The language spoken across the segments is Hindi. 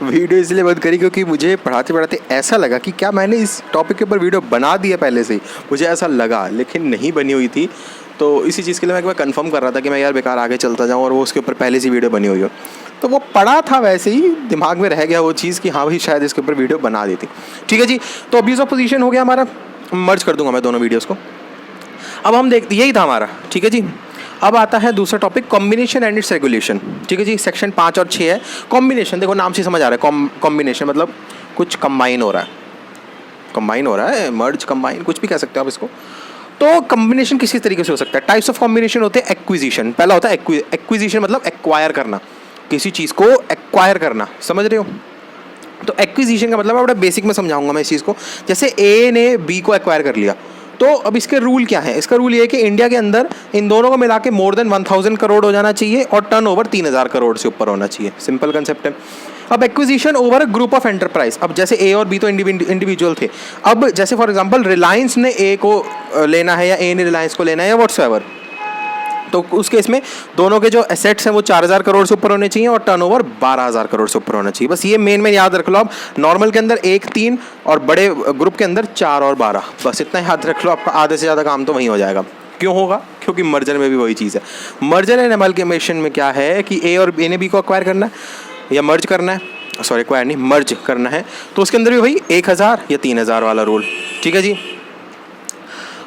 वीडियो इसलिए बंद करी क्योंकि मुझे पढ़ाते पढ़ाते ऐसा लगा कि क्या मैंने इस टॉपिक के ऊपर वीडियो बना दी है पहले से ही, मुझे ऐसा लगा, लेकिन नहीं बनी हुई थी। तो इसी चीज़ के लिए मैं एक बार कंफर्म कर रहा था कि मैं यार बेकार आगे चलता जाऊँ और वो उसके ऊपर पहले से वीडियो बनी हुई हो। तो वो पढ़ा था, वैसे ही दिमाग में रह गया वो चीज़ कि हाँ भाई शायद इसके ऊपर वीडियो बना देती। ठीक है जी, तो अब्यूज़ ऑफ पोजीशन हो गया हमारा, मर्ज कर दूंगा मैं दोनों वीडियोज़ को। अब हम देखते, यही था हमारा। ठीक है जी, अब आता है दूसरा topic, combination and it's regulation. ठीक है जी, सेक्शन 5 और 6 है। कॉम्बिनेशन, देखो नाम से समझ आ रहा है, कॉम्बिनेशन मतलब कुछ कंबाइन हो रहा है, कंबाइन हो रहा है, मर्ज, कंबाइन, कुछ भी कह सकते हो आप इसको। तो कॉम्बिनेशन किसी तरीके से हो सकता है। टाइप्स ऑफ कॉम्बिनेशन होते हैं एक्विजिशन, पहला होता है एक्विजिशन मतलब एक्वायर करना, किसी चीज़ को एक्वायर करना, समझ रहे हो। तो एक्विजिशन का मतलब बड़ा बेसिक में समझाऊंगा मैं इस चीज़ को। जैसे ए ने बी को एक्वायर कर लिया, तो अब इसके रूल क्या है। इसका रूल ये है कि इंडिया के अंदर इन दोनों को मिला के मोर देन 1000 करोड़ हो जाना चाहिए और टर्न ओवर 3000 करोड़ से ऊपर होना चाहिए। सिंपल कंसेप्ट है। अब acquisition over a group of enterprise, अब जैसे ए और बी तो इंडिविजुअल थे, अब जैसे फॉर एग्जांपल रिलायंस ने ए को लेना है या ए ने रिलायंस को लेना है या व्हाट्सएवर, तो उस केस में दोनों के जो एसेट्स हैं वो 4000 करोड़ से ऊपर होने चाहिए और टर्नओवर 12000 करोड़ से ऊपर होना चाहिए। बस ये मेन याद रख लो आप। नॉर्मल के अंदर 1, 3 और बड़े ग्रुप के अंदर 4 और 12, बस इतना याद रख लो, आपका आधे से ज़्यादा काम तो वहीं हो जाएगा। क्यों होगा? क्योंकि मर्जर में भी वही चीज़ है। मर्जर एंड अमलगेमेशन में क्या है कि ए और बी ने बी को एक्वायर करना है या मर्ज करना है, सॉरी एक्वायर नहीं, मर्ज करना है, तो उसके अंदर भी वही 1000 या 3000 वाला रूल। ठीक है जी।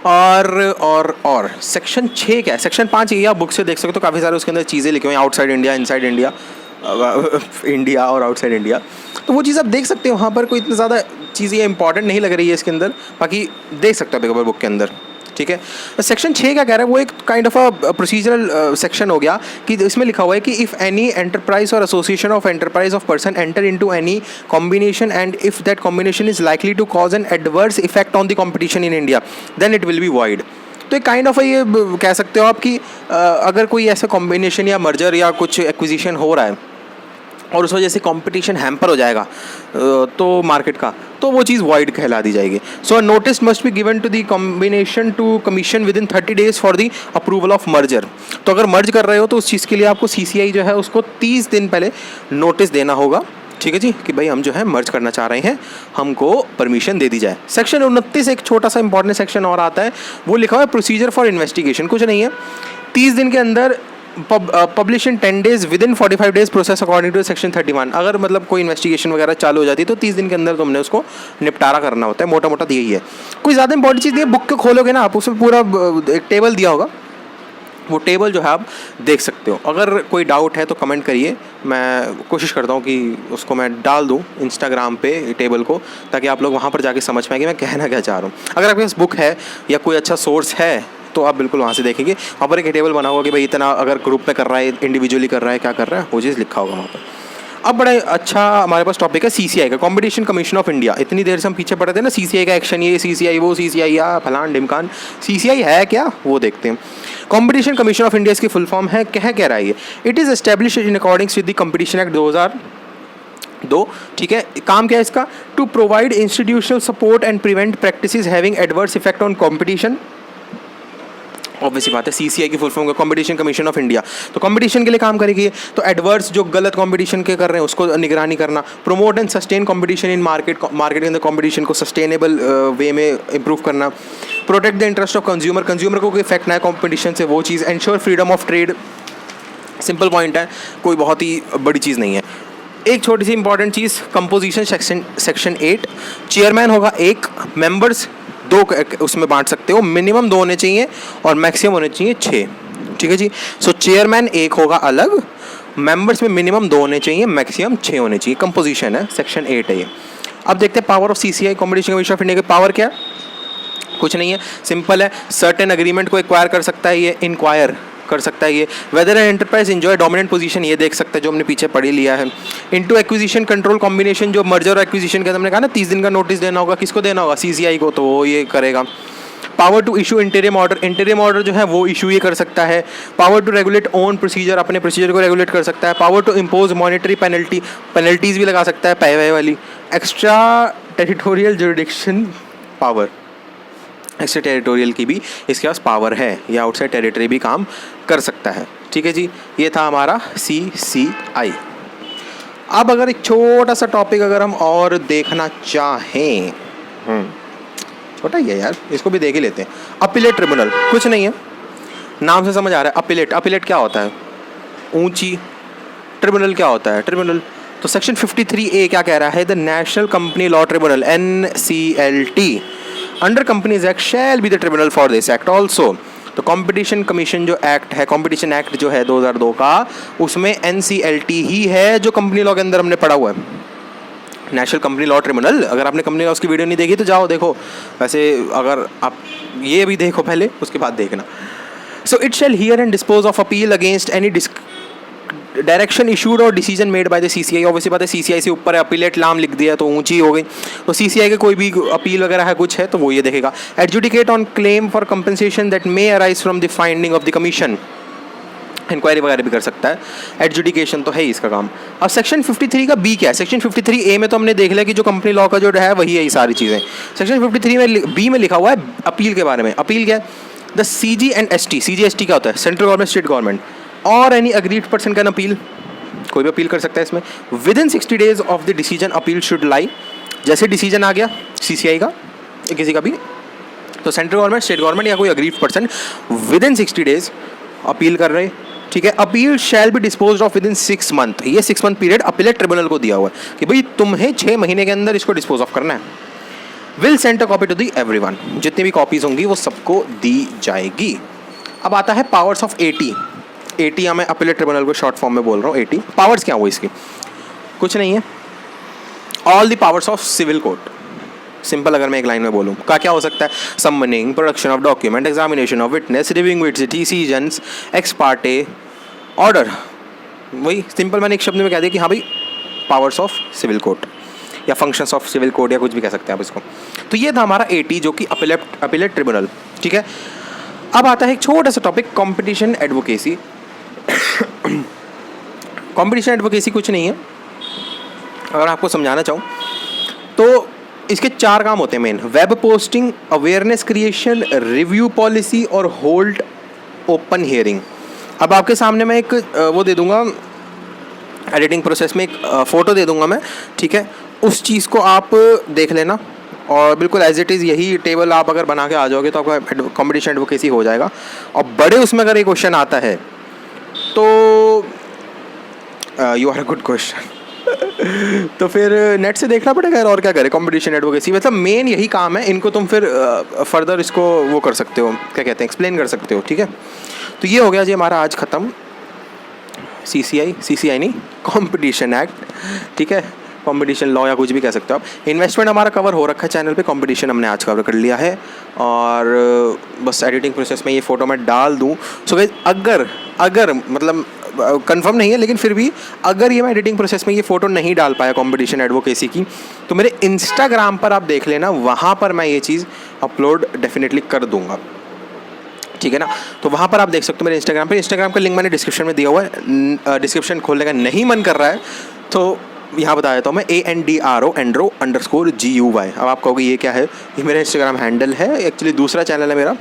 और सेक्शन 6 क्या है? सेक्शन 5 ये आप बुक से देख सकते हो, काफ़ी सारे उसके अंदर चीज़ें लिखी हुई हैं, outside India, inside India, India और आउटसाइड इंडिया। तो वो चीज़ आप देख सकते हो, वहाँ पर कोई इतना ज़्यादा चीज़ें इंपॉर्टेंट नहीं लग रही है इसके अंदर, बाकी देख सकते हो एक बार बुक के अंदर। ठीक है। सेक्शन 6 क्या कह रहा है, वो एक kind of a procedural section हो गया कि इसमें लिखा हुआ है कि इफ़ एनी एंटरप्राइज और association of enterprise of person enter into any combination and if that combination is likely to cause an adverse effect on the competition in India then it will be void. तो एक काइंड ऑफ ये कह सकते हो आप कि अगर कोई ऐसा कॉम्बिनेशन या मर्जर या कुछ एक्विजिशन हो रहा है और उस वजह से कंपटीशन हैम्पर हो जाएगा तो मार्केट का, तो वो चीज़ वॉइड कहला दी जाएगी। So notice must be given to the combination to commission within 30 days for the approval of merger. तो अगर मर्ज कर रहे हो तो उस चीज़ के लिए आपको CCI जो है उसको 30 दिन पहले नोटिस देना होगा। ठीक है जी, कि भाई हम जो है मर्ज करना चाह रहे हैं, हमको परमिशन दे दी जाए। सेक्शन 29 एक छोटा सा इंपॉर्टेंट सेक्शन और आता है, वो लिखा हुआ है प्रोसीजर फॉर इन्वेस्टिगेशन। कुछ नहीं है, 30 दिन के अंदर publish in 10 days within 45 days process according to section 31। अगर मतलब कोई इन्वेस्टिगेशन वगैरह चालू हो जाती है तो 30 दिन के अंदर तुमने उसको निपटारा करना होता है। मोटा मोटा यही है, कोई ज़्यादा इंपॉर्टेंट चीज़ नहीं है। बुक को खोलोगे ना आप, उसमें पूरा एक टेबल दिया होगा, वो टेबल जो है आप देख सकते हो। अगर कोई डाउट है तो कमेंट करिए, मैं कोशिश करता हूँ कि उसको मैं डाल दूँ इंस्टाग्राम पे टेबल को, ताकि आप लोग वहाँ पर जाके समझ पाएंगे मैं कहना क्या चाह रहा हूँ। अगर आपके पास बुक है या कोई अच्छा सोर्स है तो आप बिल्कुल वहाँ से देखेंगे, वहाँ पर एक टेबल बना होगा कि भाई इतना अगर ग्रुप में कर रहा है, इंडिविजुअली कर रहा है, क्या कर रहा है, वो चीज़ लिखा होगा वहाँ पर। अब बड़ा अच्छा हमारे पास टॉपिक है CCI का, कॉम्पिटिशन कमीशन ऑफ इंडिया। इतनी देर से हम पीछे पड़े थे ना, CCI का एक्शन ये, CCI वो, CCI या फलान ढिमकान। CCI है क्या, वो देखते हैं। कॉम्पिटिशन कमीशन ऑफ इंडिया इसकी फुल फॉर्म है, कह रहा है ये, it is establish in accordings with the competition act 2002। ठीक है, काम क्या है इसका, to provide institutional support and prevent practices having adverse effect on competition. Obviously बात है, CCI की फुल फॉर्म का कॉम्पिटिशन कमीशन ऑफ इंडिया, तो कंपटीशन के लिए काम करेगी। तो एडवर्स जो गलत कंपटीशन के कर रहे हैं उसको निगरानी करना, promote and sustain competition in market के अंदर कंपटीशन को सस्टेनेबल वे में इंप्रूव करना, protect the interest of consumer को कोई इफेक्ट ना है कंपटीशन से, वो चीज़, ensure freedom of trade. Simple point है, कोई बहुत ही बड़ी चीज़ नहीं है। एक छोटी सी इंपॉर्टेंट चीज़, कंपोजिशन सेक्शन 8, चेयरमैन होगा 1, मेंबर्स 2 उसमें बांट सकते हो, मिनिमम 2 होने चाहिए और मैक्सिमम होने चाहिए 6। ठीक है जी। सो चेयरमैन 1 होगा अलग, मेंबर्स में मिनिमम 2 होने चाहिए, मैक्सिमम 6 होने चाहिए। कंपोजिशन है, सेक्शन 8 है ये। अब देखते हैं power of CCI, competition commission of India की पावर क्या है। कुछ नहीं है, सिंपल है, सर्टेन एग्रीमेंट को एक्वायर कर सकता है ये, इंक्वायर कर सकता है ये, whether an enterprise enjoy dominant position, ये देख सकते हैं जो हमने पीछे पढ़ लिया है। इनटू एक्विजिशन कंट्रोल कॉम्बिनेशन, जो मर्जर और एक्विजिशन के हमने कहा ना 30 दिन का नोटिस देना होगा, किसको देना होगा, CCI को, तो वो ये करेगा। Power to issue interim order जो है वो इशू ये कर सकता है। Power to regulate own procedure, अपने प्रोसीजर को रेगुलेट कर सकता है। Power to impose monetary penalties भी लगा सकता है, पैसे वाली। Extra territorial jurisdiction power, extra territorial की भी इसके पास पावर है, या आउटसाइड टेरिटरी भी काम कर सकता है। ठीक है जी, ये था हमारा CCI। अब अगर एक छोटा सा टॉपिक अगर हम और देखना चाहें, छोटा ही है यार, इसको भी देख ही लेते हैं। अपीलेट ट्रिब्यूनल कुछ नहीं है, नाम से समझ आ रहा है। अपीलेट, अपीलेट क्या होता है? ऊंची। ट्रिब्यूनल क्या होता है? ट्रिब्यूनल। तो सेक्शन 53A क्या कह रहा है? The national company law tribunal NCLT under companies act shall be the tribunal for this act also. तो कंपटीशन कमीशन जो एक्ट है, कंपटीशन एक्ट जो है 2002 का, उसमें NCLT ही है जो कंपनी लॉ के अंदर हमने पढ़ा हुआ है, नेशनल कंपनी लॉ ट्रिब्यूनल। अगर आपने कंपनी लॉ उसकी वीडियो नहीं देखी तो जाओ देखो, वैसे अगर आप ये भी देखो पहले, उसके बाद देखना। So it shall hear and dispose of appeal against any direction issued और decision made by the CCI। Obviously बात है, CCI से ऊपर है, अपीलेट नाम लिख दिया तो ऊंची हो गई, तो CCI के कोई भी अपील वगैरह है कुछ है तो वो ये देखेगा। Adjudicate on claim for compensation that may arise from the finding of the commission, inquiry वगैरह भी कर सकता है, एडजुडिकेशन तो है ही इसका काम। अब सेक्शन 53 का B क्या है? सेक्शन 53A में तो हमने देख लिया कि जो कंपनी लॉ का जो है वही है ये सारी चीज़ें। सेक्शन 53 में B में लिखा हुआ है अपील के बारे में। अपील क्या है? The CG and ST, CG ST क्या होता है? सेंट्रल गवर्नमेंट, स्टेट गवर्नमेंट, और any agreed person can appeal, कोई भी अपील कर सकता है इसमें। With in 60 days of the decision appeal should लाई। जैसे डिसीजन आ गया CCI का किसी का भी, तो सेंट्रल गवर्नमेंट, स्टेट गवर्नमेंट या कोई agreed person with in 60 days appeal कर रहे, ठीक है। Appeal shall be dispose of with in 6 month, ये 6 month पीरियड अपीलेट ट्रिब्यूनल को दिया हुआ है कि भाई तुम्हें 6 महीने के अंदर इसको डिस्पोज ऑफ करना है। Will send a copy to the everyone, जितनी भी कॉपीज होंगी वो सबको दी जाएगी। अब आता है पावर्स ऑफ AT या मैं अपीलेट ट्रिब्यूनल को शॉर्ट फॉर्म में बोल रहा हूँ। AT पावर्स क्या हुआ इसकी? कुछ नहीं है, all the powers of civil court. Simple अगर मैं एक लाइन में बोलूँ क्या हो सकता है? Summoning, production of document, examination of witness, reviewing witness, decisions, x Partey, order. वही सिंपल मैंने एक शब्द में कह दिया कि हाँ भाई पावर्स ऑफ सिविल कोर्ट या फंक्शंस ऑफ सिविल कोर्ट या कुछ भी कह सकते हैं आप इसको। तो ये था हमारा AT जो कि अपीलेट ट्रिब्यूनल, ठीक है। अब आता है एक छोटा सा topic, competition advocacy. Competition advocacy कुछ नहीं है, अगर आपको समझाना चाहूँ तो इसके 4 काम होते हैं main: web posting, awareness creation, review policy और होल्ड ओपन हियरिंग। अब आपके सामने मैं एक वो दे दूंगा, एडिटिंग प्रोसेस में एक फ़ोटो दे दूंगा मैं, ठीक है। उस चीज़ को आप देख लेना और बिल्कुल एज इट इज़ यही टेबल आप अगर बना के आ जाओगे तो आपका कॉम्पिटिशन एडवोकेसी हो जाएगा। और बड़े उसमें अगर एक क्वेश्चन आता है तो you are a good question तो फिर नेट से देखना पड़ेगा यार, और क्या करें। कॉम्पिटिशन एडवोकेसी मतलब मेन यही काम है, इनको तुम फिर फर्दर इसको वो कर सकते हो, क्या कहते हैं, एक्सप्लेन कर सकते हो, ठीक है। तो ये हो गया जी हमारा आज ख़त्म CCI नहीं, कॉम्पिटिशन एक्ट, ठीक है, कॉम्पिटिशन लॉ या कुछ भी कह सकते हो आप। इन्वेस्टमेंट हमारा कवर हो रखा है चैनल पे, कॉम्पिटिशन हमने आज कवर कर लिया है। और बस एडिटिंग प्रोसेस में ये फ़ोटो मैं डाल दूँ। सो गाइस अगर मतलब कंफर्म नहीं है लेकिन फिर भी अगर ये मैं एडिटिंग प्रोसेस में ये फ़ोटो नहीं डाल पाया कॉम्पिटिशन एडवोकेसी की, तो मेरे इंस्टाग्राम पर आप देख लेना, वहाँ पर मैं ये चीज़ अपलोड डेफिनेटली कर दूँगा, ठीक है ना। तो वहाँ पर आप देख सकते हो मेरे इंस्टाग्राम पे। इंस्टाग्राम का लिंक मैंने डिस्क्रिप्शन में दिया हुआ है। डिस्क्रिप्शन खोलने का नहीं मन कर रहा है तो यहाँ बता देता हूँ मैं, ANDRO_GUY। अब आप कहोगे ये क्या है? ये मेरा इंस्टाग्राम हैंडल है, एक्चुअली दूसरा चैनल है मेरा,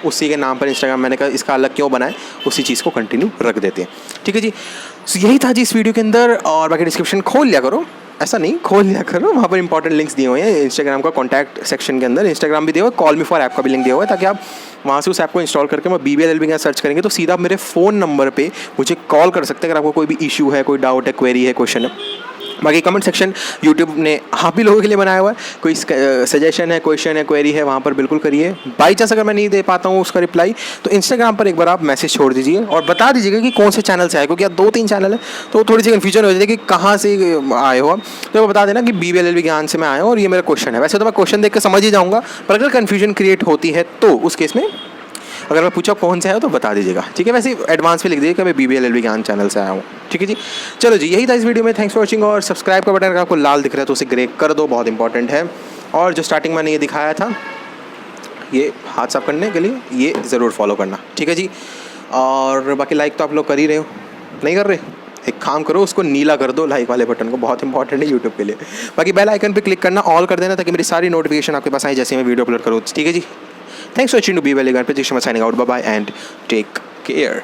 उसी के नाम पर इंस्टाग्राम मैंने कहा इसका अलग क्यों बनाए, उसी चीज़ को कंटिन्यू रख देते हैं, ठीक है जी। तो यही था जी इस वीडियो के अंदर। और बाकी डिस्क्रिप्शन खोल लिया करो, ऐसा नहीं खोल लिया करो, वहाँ पर इंपॉर्टेंट लिंक्स दिए हुए हैं। इंस्टाग्राम का कॉन्टैक्ट सेक्शन के अंदर इंस्टाग्राम भी दिया हुआ है, कॉल मी फॉर ऐप का भी लिंक दिया हुआ है, ताकि आप वहाँ से उस ऐप को इंस्टॉल करके मैं BBLLB का सर्च करेंगे तो सीधा मेरे फ़ोन नंबर पे मुझे कॉल कर सकते हैं अगर आपको कोई भी इशू है, कोई डाउट है, क्वेरी है, क्वेश्चन है। बाकी कमेंट सेक्शन यूट्यूब ने आप ही लोगों के लिए बनाया हुआ है, कोई सजेशन है, क्वेश्चन है, क्वेरी है, वहाँ पर बिल्कुल करिए। बाई चांस अगर मैं नहीं दे पाता हूँ उसका रिप्लाई तो इंस्टाग्राम पर एक बार आप मैसेज छोड़ दीजिए और बता दीजिएगा कि कौन से चैनल से आए, क्योंकि 2-3 चैनल है तो थोड़ी सी कन्फ्यूजन हो जाती है कि कहाँ से आए हो आप। तो वो बता देना कि BBLLB ज्ञान से मैं आया हूँ और ये मेरा क्वेश्चन है। वैसे तो मैं क्वेश्चन देख कर समझ ही जाऊँगा, पर अगर कन्फ्यूजन क्रिएट होती है तो उस केस में अगर मैं पूछा कौन से आया हो तो बता दीजिएगा, ठीक है। वैसे एडवांस में लिख दीजिए कि मैं BBLLB ज्ञान चैनल से आया हूँ, ठीक है जी। चलो जी, यही था इस वीडियो में। Thanks for watching. और सब्सक्राइब का बटन अगर आपको लाल दिख रहा है तो उसे ग्रे कर दो, बहुत इंपॉर्टेंट है। और जो स्टार्टिंग मैंने ये दिखाया था, ये हाथ साफ करने के लिए, ये ज़रूर फॉलो करना, ठीक है जी। और बाकी लाइक तो आप लोग कर ही रहे हो, नहीं कर रहे? एक काम करो, उसको नीला कर दो, लाइक वाले बटन को, बहुत इंपॉर्टेंट है यूट्यूब के लिए। बाकी बेल आइकन पे क्लिक करना, ऑल कर देना, ताकि मेरी सारी नोटिफिकेशन आपके पास आए जैसे मैं वीडियो अपलोड करूँ, ठीक है जी। Thanks for watching to BBLLB. I'm signing out. Bye bye and take care.